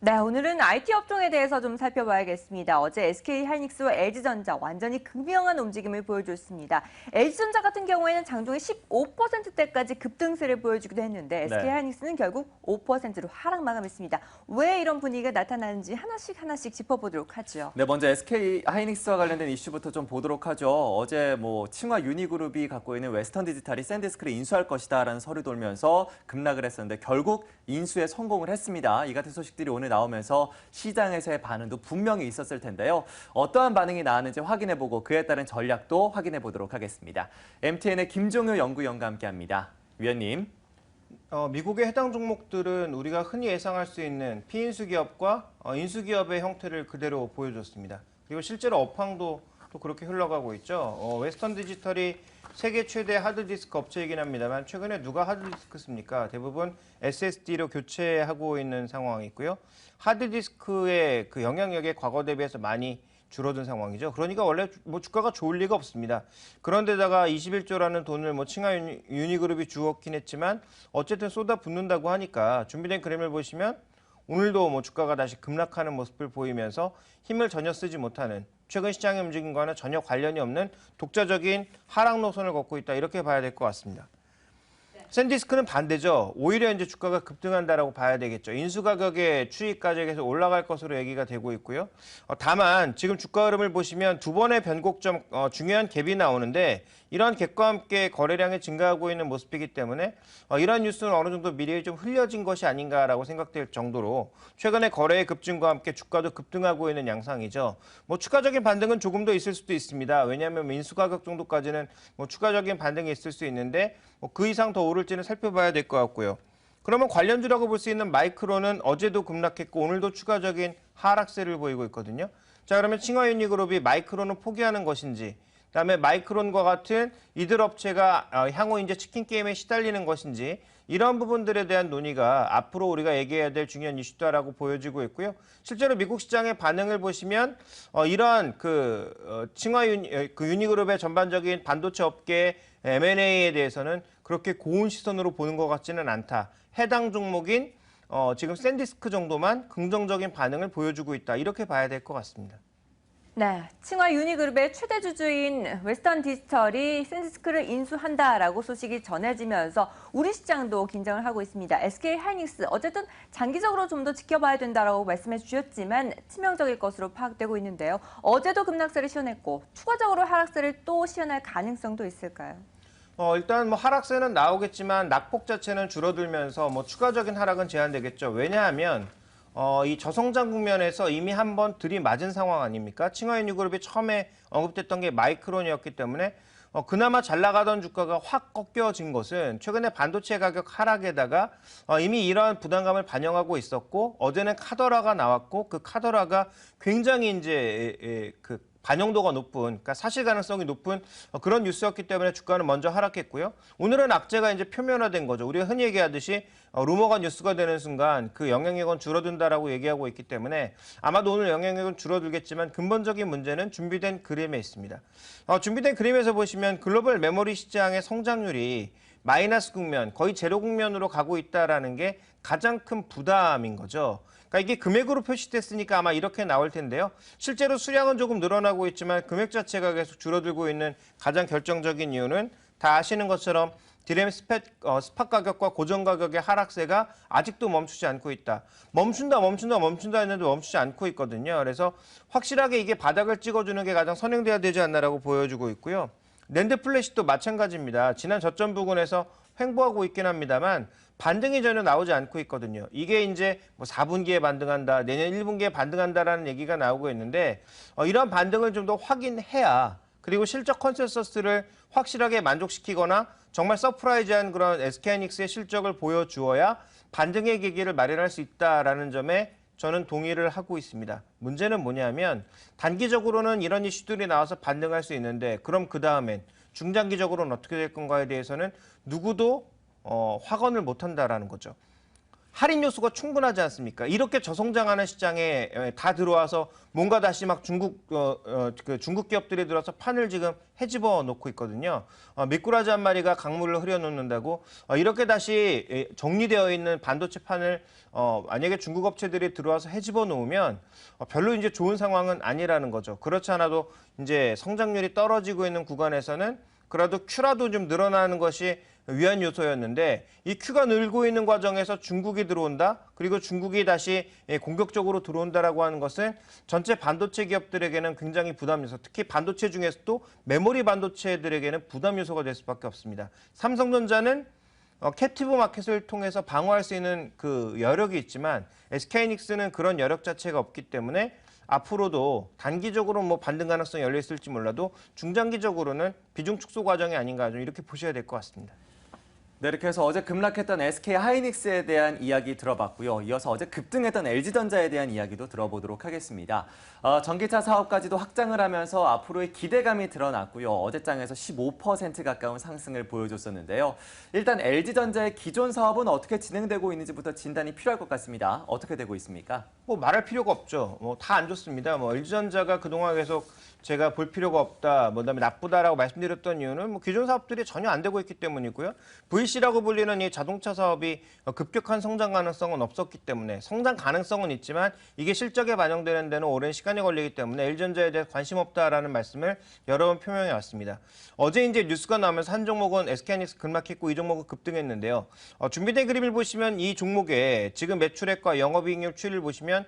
네, 오늘은 IT 업종에 대해서 좀 살펴봐야겠습니다. 어제 SK하이닉스와 LG전자 완전히 극명한 움직임을 보여줬습니다. LG전자 같은 경우에는 장중에 15%대까지 급등세를 보여주기도 했는데 네. SK하이닉스는 결국 5%로 하락 마감했습니다. 왜 이런 분위기가 나타나는지 하나씩 짚어보도록 하죠. 네, 먼저 SK 하이닉스와 관련된 이슈부터 좀 보도록 하죠. 어제 칭화 유니그룹이 갖고 있는 웨스턴 디지털이 샌디스크를 인수할 것이다라는 설이 돌면서 급락을 했었는데 결국 인수에 성공을 했습니다. 이 같은 소식들이 오늘 나오면서 시장에서의 반응도 분명히 있었을 텐데요. 어떠한 반응이 나왔는지 확인해보고 그에 따른 전략도 확인해보도록 하겠습니다. MTN의 김종효 연구위원과 함께합니다. 위원님. 미국의 해당 종목들은 우리가 흔히 예상할 수 있는 피인수 기업과 인수 기업의 형태를 그대로 보여줬습니다. 그리고 실제로 업황도 또 그렇게 흘러가고 있죠. 웨스턴 디지털이 세계 최대 하드디스크 업체이긴 합니다만 최근에 누가 하드디스크 씁니까? 대부분 SSD로 교체하고 있는 상황이 있고요. 하드디스크의 그 영향력이 과거 대비해서 많이 줄어든 상황이죠. 그러니까 원래 주가가 좋을 리가 없습니다. 그런데다가 21조라는 돈을 칭화 유니그룹이 주었긴 했지만 어쨌든 쏟아붓는다고 하니까 준비된 그림을 보시면 오늘도 주가가 다시 급락하는 모습을 보이면서 힘을 전혀 쓰지 못하는 최근 시장의 움직임과는 전혀 관련이 없는 독자적인 하락 노선을 걷고 있다 이렇게 봐야 될 것 같습니다. 샌디스크는 반대죠. 오히려 이제 주가가 급등한다라고 봐야 되겠죠. 인수 가격의 추이까지 계속 올라갈 것으로 얘기가 되고 있고요. 다만 지금 주가 흐름을 보시면 두 번의 변곡점 중요한 갭이 나오는데 이런 갭과 함께 거래량이 증가하고 있는 모습이기 때문에 이런 뉴스는 어느 정도 미래에 좀 흘려진 것이 아닌가라고 생각될 정도로 최근에 거래의 급증과 함께 주가도 급등하고 있는 양상이죠. 추가적인 반등은 조금 더 있을 수도 있습니다. 왜냐하면 인수 가격 정도까지는 추가적인 반등이 있을 수 있는데 그 이상 더 오를지는 살펴봐야 될 것 같고요. 그러면 관련주라고 볼 수 있는 마이크론은 어제도 급락했고 오늘도 추가적인 하락세를 보이고 있거든요. 자, 그러면 칭화유니그룹이 마이크론을 포기하는 것인지, 그다음에 마이크론과 같은 이들 업체가 향후 이제 치킨 게임에 시달리는 것인지 이런 부분들에 대한 논의가 앞으로 우리가 얘기해야 될 중요한 이슈다라고 보여지고 있고요. 실제로 미국 시장의 반응을 보시면 이러한 유니그룹의 전반적인 반도체 업계 M&A에 대해서는 그렇게 고운 시선으로 보는 것 같지는 않다. 해당 종목인 지금 샌디스크 정도만 긍정적인 반응을 보여주고 있다. 이렇게 봐야 될 것 같습니다. 네, 칭화 유니그룹의 최대 주주인 웨스턴 디지털이 샌디스크를 인수한다라고 소식이 전해지면서 우리 시장도 긴장을 하고 있습니다. SK하이닉스 어쨌든 장기적으로 좀 더 지켜봐야 된다라고 말씀해 주셨지만 치명적일 것으로 파악되고 있는데요. 어제도 급락세를 시현했고 추가적으로 하락세를 또 시현할 가능성도 있을까요? 일단 하락세는 나오겠지만 낙폭 자체는 줄어들면서 추가적인 하락은 제한되겠죠. 왜냐하면 이 저성장 국면에서 이미 한번 들이맞은 상황 아닙니까? 칭화유니그룹이 처음에 언급됐던 게 마이크론이었기 때문에 그나마 잘 나가던 주가가 확 꺾여진 것은 최근에 반도체 가격 하락에다가 이미 이러한 부담감을 반영하고 있었고 어제는 카더라가 나왔고 그 카더라가 굉장히 이제 반영도가 높은, 그러니까 사실 가능성이 높은 그런 뉴스였기 때문에 주가는 먼저 하락했고요. 오늘은 악재가 이제 표면화된 거죠. 우리가 흔히 얘기하듯이 루머가 뉴스가 되는 순간 그 영향력은 줄어든다라고 얘기하고 있기 때문에 아마도 오늘 영향력은 줄어들겠지만 근본적인 문제는 준비된 그림에 있습니다. 준비된 그림에서 보시면 글로벌 메모리 시장의 성장률이 마이너스 국면, 거의 제로 국면으로 가고 있다는 게 가장 큰 부담인 거죠. 그러니까 이게 금액으로 표시됐으니까 아마 이렇게 나올 텐데요. 실제로 수량은 조금 늘어나고 있지만 금액 자체가 계속 줄어들고 있는 가장 결정적인 이유는 다 아시는 것처럼 디램 스팟 가격과 고정 가격의 하락세가 아직도 멈추지 않고 있다. 멈춘다 했는데 멈추지 않고 있거든요. 그래서 확실하게 이게 바닥을 찍어주는 게 가장 선행돼야 되지 않나라고 보여주고 있고요. 낸드 플래시도 마찬가지입니다. 지난 저점 부근에서 횡보하고 있긴 합니다만 반등이 전혀 나오지 않고 있거든요. 이게 이제 4분기에 반등한다, 내년 1분기에 반등한다라는 얘기가 나오고 있는데 이런 반등을 좀 더 확인해야 그리고 실적 컨센서스를 확실하게 만족시키거나 정말 서프라이즈한 그런 SK하이닉스의 실적을 보여주어야 반등의 계기를 마련할 수 있다라는 점에 저는 동의를 하고 있습니다. 문제는 뭐냐면 단기적으로는 이런 이슈들이 나와서 반등할 수 있는데 그럼 그 다음엔 중장기적으로는 어떻게 될 건가에 대해서는 누구도 확언을 못한다라는 거죠. 할인 요소가 충분하지 않습니까? 이렇게 저성장하는 시장에 다 들어와서 뭔가 다시 막 중국 기업들이 들어와서 판을 지금 헤집어 놓고 있거든요. 미꾸라지 한 마리가 강물을 흐려놓는다고 이렇게 다시 정리되어 있는 반도체 판을 만약에 중국 업체들이 들어와서 헤집어 놓으면 별로 이제 좋은 상황은 아니라는 거죠. 그렇지 않아도 이제 성장률이 떨어지고 있는 구간에서는 그래도 큐라도 좀 늘어나는 것이 위안 요소였는데 이 큐가 늘고 있는 과정에서 중국이 들어온다. 그리고 중국이 다시 공격적으로 들어온다라고 하는 것은 전체 반도체 기업들에게는 굉장히 부담 요소, 특히 반도체 중에서도 메모리 반도체들에게는 부담 요소가 될 수밖에 없습니다. 삼성전자는 캡티브 마켓을 통해서 방어할 수 있는 그 여력이 있지만 SK하이닉스는 그런 여력 자체가 없기 때문에 앞으로도 단기적으로 뭐 반등 가능성이 열려 있을지 몰라도 중장기적으로는 비중 축소 과정이 아닌가 좀 이렇게 보셔야 될 것 같습니다. 네, 이렇게 해서 어제 급락했던 SK하이닉스에 대한 이야기 들어봤고요. 이어서 어제 급등했던 LG전자에 대한 이야기도 들어보도록 하겠습니다. 전기차 사업까지도 확장을 하면서 앞으로의 기대감이 드러났고요. 어제장에서 15% 가까운 상승을 보여줬었는데요. 일단 LG전자의 기존 사업은 어떻게 진행되고 있는지부터 진단이 필요할 것 같습니다. 어떻게 되고 있습니까? 뭐 말할 필요가 없죠. 뭐 다 안 좋습니다. 뭐 LG전자가 그동안 계속 제가 볼 필요가 없다, 뭐 그다음에 나쁘다라고 말씀드렸던 이유는 뭐 기존 사업들이 전혀 안 되고 있기 때문이고요. VC라고 불리는 이 자동차 사업이 급격한 성장 가능성은 없었기 때문에 성장 가능성은 있지만 이게 실적에 반영되는 데는 오랜 시간이 걸리기 때문에 LG전자에 대해 관심 없다라는 말씀을 여러 번 표명해 왔습니다. 어제 이제 뉴스가 나오면서 한 종목은 SK하이닉스 급락했고 이 종목은 급등했는데요. 준비된 그림을 보시면 이 종목의 지금 매출액과 영업이익률 추이를 보시면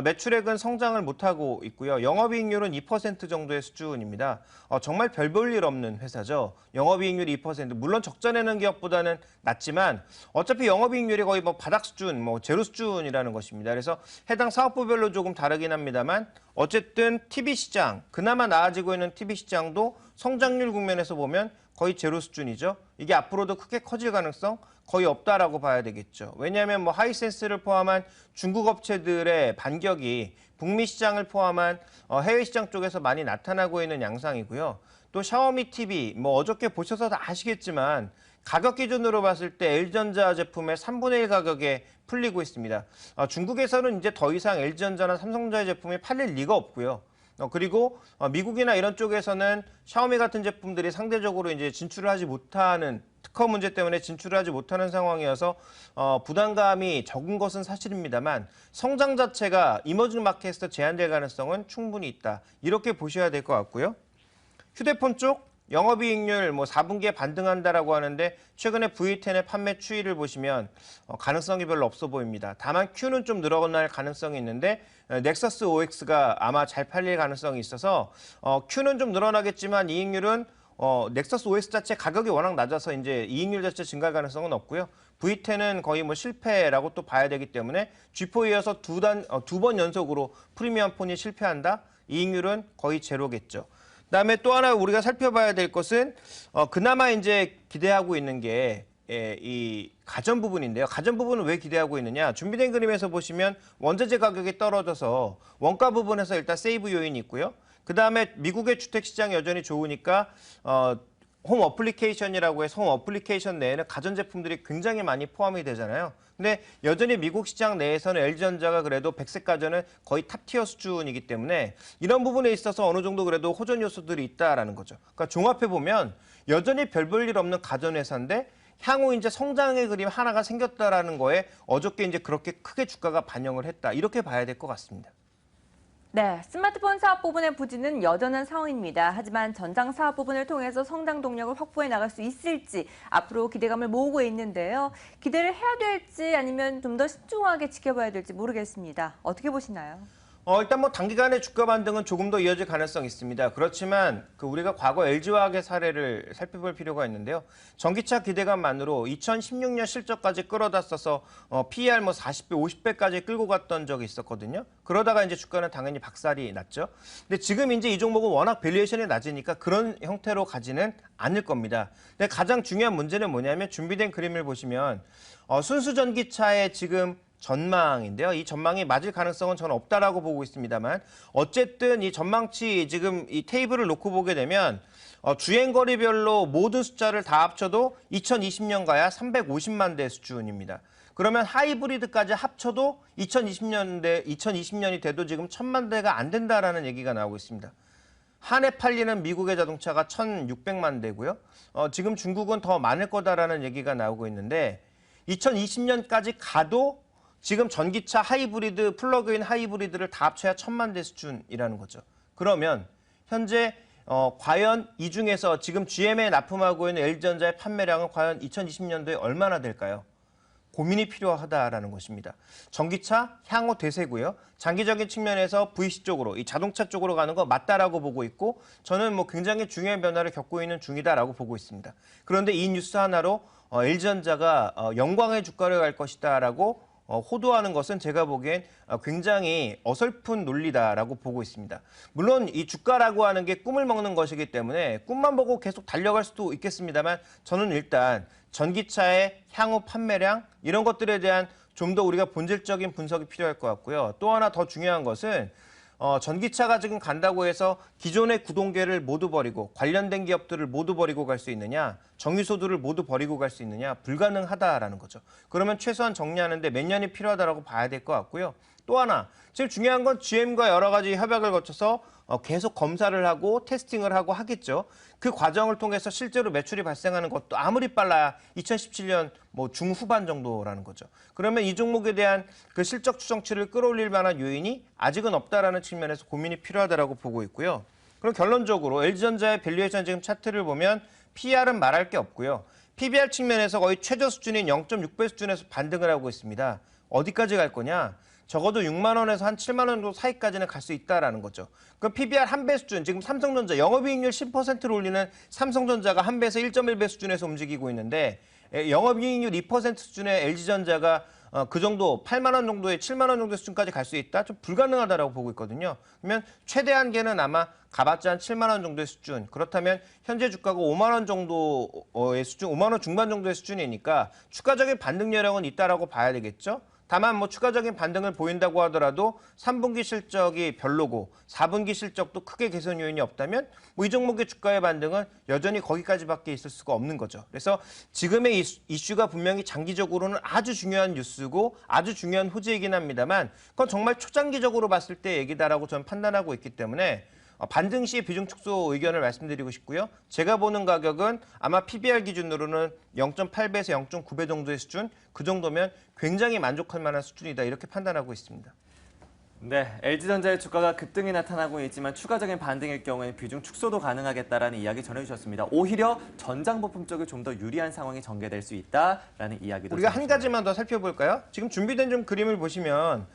매출액은 성장을 못하고 있고요. 영업이익률은 2% 정도의 수준입니다. 정말 별 볼 일 없는 회사죠. 영업이익률이 2%. 물론 적자 내는 기업보다는 낮지만 어차피 영업이익률이 거의 뭐 바닥 수준, 뭐 제로 수준이라는 것입니다. 그래서 해당 사업부별로 조금 다르긴 합니다만 어쨌든 TV 시장, 그나마 나아지고 있는 TV 시장도 성장률 국면에서 보면 거의 제로 수준이죠. 이게 앞으로도 크게 커질 가능성 거의 없다라고 봐야 되겠죠. 왜냐하면 뭐 하이센스를 포함한 중국 업체들의 반격이 북미 시장을 포함한 해외 시장 쪽에서 많이 나타나고 있는 양상이고요. 또 샤오미 TV, 뭐 어저께 보셔서 다 아시겠지만 가격 기준으로 봤을 때 LG전자 제품의 3분의 1 가격에 풀리고 있습니다. 중국에서는 이제 더 이상 LG전자나 삼성전자 제품이 팔릴 리가 없고요. 그리고 미국이나 이런 쪽에서는 샤오미 같은 제품들이 상대적으로 이제 진출을 하지 못하는 특허 문제 때문에 진출을 하지 못하는 상황이어서 부담감이 적은 것은 사실입니다만 성장 자체가 이머징 마켓에서 제한될 가능성은 충분히 있다. 이렇게 보셔야 될 것 같고요. 휴대폰 쪽 영업이익률 뭐 4분기에 반등한다라고 하는데 최근에 V10의 판매 추이를 보시면 가능성이 별로 없어 보입니다. 다만 Q는 좀 늘어날 가능성이 있는데 넥서스 OX가 아마 잘 팔릴 가능성이 있어서 Q는 좀 늘어나겠지만 이익률은 넥서스 OS 자체 가격이 워낙 낮아서 이제 이익률 자체 증가할 가능성은 없고요. V10은 거의 뭐 실패라고 또 봐야 되기 때문에 G4 이어서 두 번 연속으로 프리미엄 폰이 실패한다? 이익률은 거의 제로겠죠. 그다음에 또 하나 우리가 살펴봐야 될 것은 그나마 이제 기대하고 있는 게 이 가전 부분인데요. 가전 부분은 왜 기대하고 있느냐? 준비된 그림에서 보시면 원자재 가격이 떨어져서 원가 부분에서 일단 세이브 요인이 있고요. 그다음에 미국의 주택 시장이 여전히 좋으니까 홈 어플리케이션이라고 해서 홈 어플리케이션 내에는 가전 제품들이 굉장히 많이 포함이 되잖아요. 근데 여전히 미국 시장 내에서는 LG전자가 그래도 백색 가전은 거의 탑티어 수준이기 때문에 이런 부분에 있어서 어느 정도 그래도 호전 요소들이 있다라는 거죠. 그러니까 종합해 보면 여전히 별 볼 일 없는 가전 회사인데 향후 이제 성장의 그림 하나가 생겼다라는 거에 어저께 이제 그렇게 크게 주가가 반영을 했다. 이렇게 봐야 될 것 같습니다. 네, 스마트폰 사업 부분의 부진은 여전한 상황입니다. 하지만 전장 사업 부분을 통해서 성장 동력을 확보해 나갈 수 있을지 앞으로 기대감을 모으고 있는데요. 기대를 해야 될지 아니면 좀 더 신중하게 지켜봐야 될지 모르겠습니다. 어떻게 보시나요? 일단 뭐 단기간의 주가 반등은 조금 더 이어질 가능성이 있습니다. 그렇지만 우리가 과거 LG화학의 사례를 살펴볼 필요가 있는데요. 전기차 기대감만으로 2016년 실적까지 끌어다 써서 PER 뭐 40배, 50배까지 끌고 갔던 적이 있었거든요. 그러다가 이제 주가는 당연히 박살이 났죠. 근데 지금 이제 이 종목은 워낙 밸류에이션이 낮으니까 그런 형태로 가지는 않을 겁니다. 근데 가장 중요한 문제는 뭐냐면 준비된 그림을 보시면 순수 전기차의 지금 전망인데요. 이 전망이 맞을 가능성은 저는 없다라고 보고 있습니다만 어쨌든 이 전망치 지금 이 테이블을 놓고 보게 되면 주행거리별로 모든 숫자를 다 합쳐도 2020년 가야 350만 대 수준입니다. 그러면 하이브리드까지 합쳐도 2020년이 돼도 지금 1,000만 대가 안 된다라는 얘기가 나오고 있습니다. 한 해 팔리는 미국의 자동차가 1,600만 대고요. 지금 중국은 더 많을 거다라는 얘기가 나오고 있는데 2020년까지 가도 지금 전기차 하이브리드, 플러그인 하이브리드를 다 합쳐야 1,000만 대 수준이라는 거죠. 그러면 현재 과연 이 중에서 지금 GM에 납품하고 있는 LG전자의 판매량은 과연 2020년도에 얼마나 될까요? 고민이 필요하다라는 것입니다. 전기차 향후 대세고요. 장기적인 측면에서 VC 쪽으로, 이 자동차 쪽으로 가는 거 맞다라고 보고 있고 저는 뭐 굉장히 중요한 변화를 겪고 있는 중이다라고 보고 있습니다. 그런데 이 뉴스 하나로 LG전자가 영광의 주가를 갈 것이다라고 호도하는 것은 제가 보기엔 굉장히 어설픈 논리다라고 보고 있습니다. 물론 이 주가라고 하는 게 꿈을 먹는 것이기 때문에 꿈만 보고 계속 달려갈 수도 있겠습니다만 저는 일단 전기차의 향후 판매량 이런 것들에 대한 좀 더 우리가 본질적인 분석이 필요할 것 같고요. 또 하나 더 중요한 것은 전기차가 지금 간다고 해서 기존의 구동계를 모두 버리고 관련된 기업들을 모두 버리고 갈 수 있느냐, 정유소들을 모두 버리고 갈 수 있느냐, 불가능하다라는 거죠. 그러면 최소한 정리하는데 몇 년이 필요하다라고 봐야 될 것 같고요. 또 하나, 지금 중요한 건 GM과 여러 가지 협약을 거쳐서 계속 검사를 하고 테스팅을 하고 하겠죠. 그 과정을 통해서 실제로 매출이 발생하는 것도 아무리 빨라야 2017년 뭐 중후반 정도라는 거죠. 그러면 이 종목에 대한 그 실적 추정치를 끌어올릴 만한 요인이 아직은 없다라는 측면에서 고민이 필요하다라고 보고 있고요. 그럼 결론적으로 LG전자의 밸류에이션 지금 차트를 보면 PR은 말할 게 없고요. PBR 측면에서 거의 최저 수준인 0.6배 수준에서 반등을 하고 있습니다. 어디까지 갈 거냐? 적어도 6만 원에서 한 7만 원 정도 사이까지는 갈 수 있다라는 거죠. 그럼 PBR 한 배 수준, 지금 삼성전자 영업이익률 10%를 올리는 삼성전자가 한 배에서 1.1배 수준에서 움직이고 있는데 영업이익률 2% 수준의 LG전자가 그 정도 8만 원 정도의 7만 원 정도 수준까지 갈 수 있다? 좀 불가능하다라고 보고 있거든요. 그러면 최대 한계는 아마 가봤자 한 7만 원 정도의 수준. 그렇다면 현재 주가가 5만 원 정도의 수준, 5만 원 중반 정도의 수준이니까 추가적인 반등 여력은 있다라고 봐야 되겠죠. 다만 뭐 추가적인 반등을 보인다고 하더라도 3분기 실적이 별로고 4분기 실적도 크게 개선 요인이 없다면 뭐 이 종목의 주가의 반등은 여전히 거기까지밖에 있을 수가 없는 거죠. 그래서 지금의 이슈가 분명히 장기적으로는 아주 중요한 뉴스고 아주 중요한 호재이긴 합니다만 그건 정말 초장기적으로 봤을 때 얘기다라고 저는 판단하고 있기 때문에 반등 시 비중 축소 의견을 말씀드리고 싶고요. 제가 보는 가격은 아마 PBR 기준으로는 0.8배에서 0.9배 정도의 수준, 그 정도면 굉장히 만족할 만한 수준이다 이렇게 판단하고 있습니다. 네, LG전자의 주가가 급등이 나타나고 있지만 추가적인 반등일 경우에는 비중 축소도 가능하겠다라는 이야기 전해주셨습니다. 오히려 전장부품 쪽이 좀 더 유리한 상황이 전개될 수 있다라는 이야기도 우리가 한 가지만 더 살펴볼까요? 지금 준비된 좀 그림을 보시면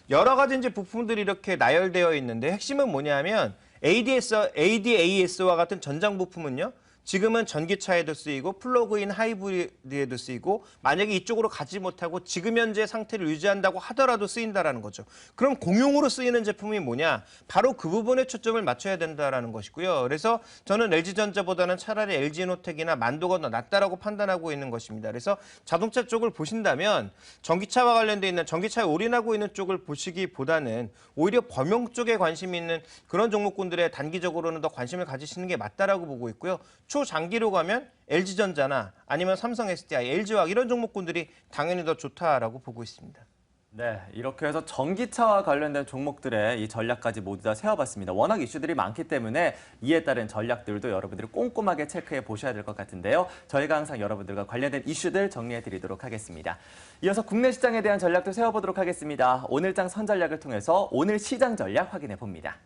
여러 가지 이제 부품들이 이렇게 나열되어 있는데 핵심은 뭐냐면 ADAS와 같은 전장 부품은요. 지금은 전기차에도 쓰이고 플러그인 하이브리드에도 쓰이고 만약에 이쪽으로 가지 못하고 지금 현재 상태를 유지한다고 하더라도 쓰인다라는 거죠. 그럼 공용으로 쓰이는 제품이 뭐냐? 바로 그 부분에 초점을 맞춰야 된다라는 것이고요. 그래서 저는 LG전자보다는 차라리 LG노텍이나 만도가 더 낫다라고 판단하고 있는 것입니다. 그래서 자동차 쪽을 보신다면 전기차와 관련돼 있는 전기차에 올인하고 있는 쪽을 보시기보다는 오히려 범용 쪽에 관심이 있는 그런 종목군들에 단기적으로는 더 관심을 가지시는 게 맞다라고 보고 있고요. 초장기로 가면 LG전자나 아니면 삼성 SDI, LG화학 이런 종목군들이 당연히 더 좋다라고 보고 있습니다. 네, 이렇게 해서 전기차와 관련된 종목들의 이 전략까지 모두 다 세워봤습니다. 워낙 이슈들이 많기 때문에 이에 따른 전략들도 여러분들이 꼼꼼하게 체크해 보셔야 될 것 같은데요. 저희가 항상 여러분들과 관련된 이슈들 정리해 드리도록 하겠습니다. 이어서 국내 시장에 대한 전략도 세워보도록 하겠습니다. 오늘장 선전략을 통해서 오늘 시장 전략 확인해 봅니다.